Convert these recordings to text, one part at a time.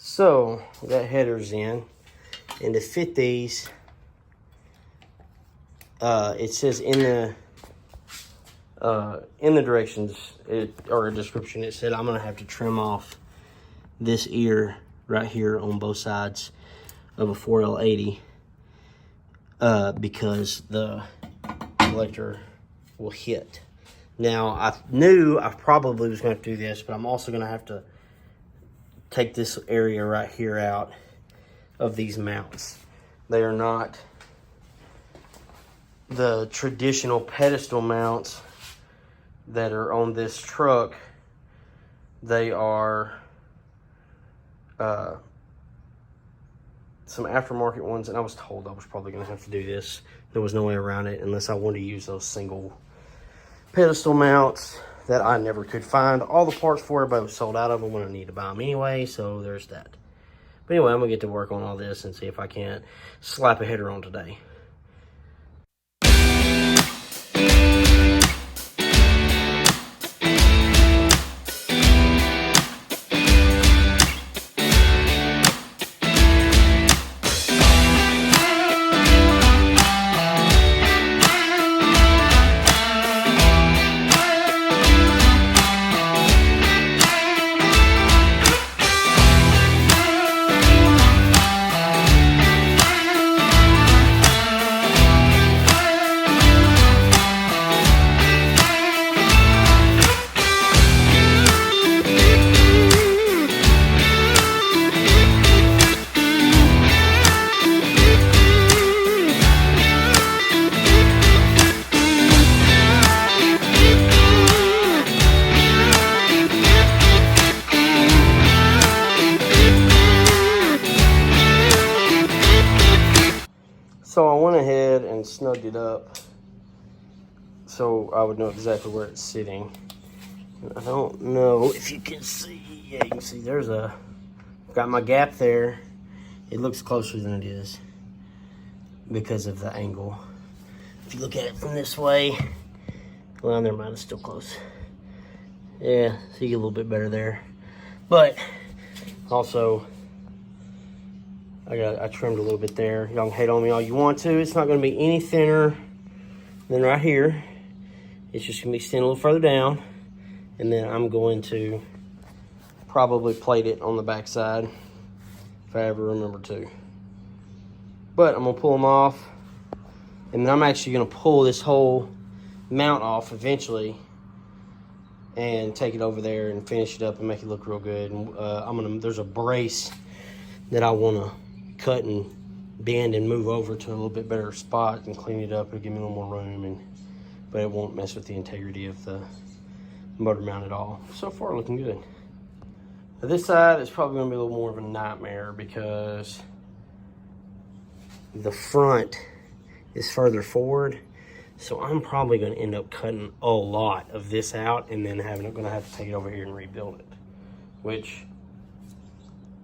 So we got headers in, and to fit these, it says in the directions or a description, it said I'm gonna have to trim off this ear right here on both sides of a 4L80 because the collector will hit. Now, I knew I probably was going to do this, but I'm also going to have to take this area right here out of these mounts. They are not the traditional pedestal mounts that are on this truck. They are some aftermarket ones, and I was told I was probably going to have to do this. There was no way around it unless I wanted to use those single pedestal mounts that I never could find all the parts for, but I was sold out of them when I need to buy them anyway, so there's that. But anyway, I'm going to get to work on all this and see if I can't slap a header on today. So I went ahead and snugged it up so I would know exactly where it's sitting. And I don't know if you can see. Yeah, you can see there's got my gap there. It looks closer than it is because of the angle. If you look at it from this way, well, never mind, it's still close. Yeah, see a little bit better there. But also, I trimmed a little bit there. Y'all can hate on me all you want to. It's not going to be any thinner than right here. It's just going to be extended a little further down. And then I'm going to probably plate it on the back side if I ever remember to. But I'm going to pull them off. And then I'm actually going to pull this whole mount off eventually and take it over there and finish it up and make it look real good. And there's a brace that I want to cut and bend and move over to a little bit better spot and clean it up. It'll give me a little more room, but it won't mess with the integrity of the motor mount at all. So far, looking good. Now this side is probably going to be a little more of a nightmare because the front is further forward. So I'm probably going to end up cutting a lot of this out and then going to have to take it over here and rebuild it, which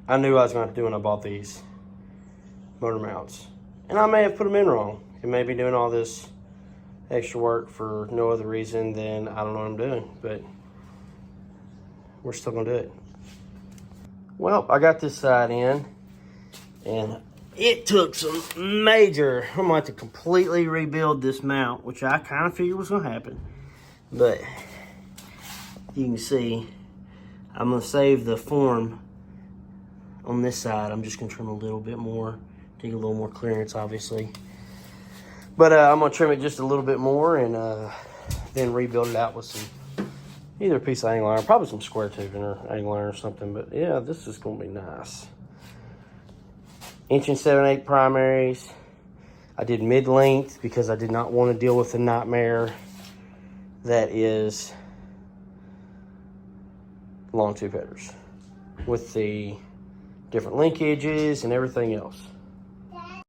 I knew I was going to have to do when I bought these motor mounts. And I may have put them in wrong. It may be doing all this extra work for no other reason than I don't know what I'm doing, but we're still going to do it. Well, I got this side in, and it took some major, I'm going to have to completely rebuild this mount, which I kind of figured was going to happen. But you can see, I'm going to save the form on this side. I'm just going to trim a little bit more, take a little more clearance, obviously. But I'm going to trim it just a little bit more and then rebuild it out with some, either a piece of angle iron, probably some square tubing or angle iron or something. But yeah, this is going to be nice. 1 7/8 primaries. I did mid-length because I did not want to deal with the nightmare that is long tube headers with the different linkages and everything else.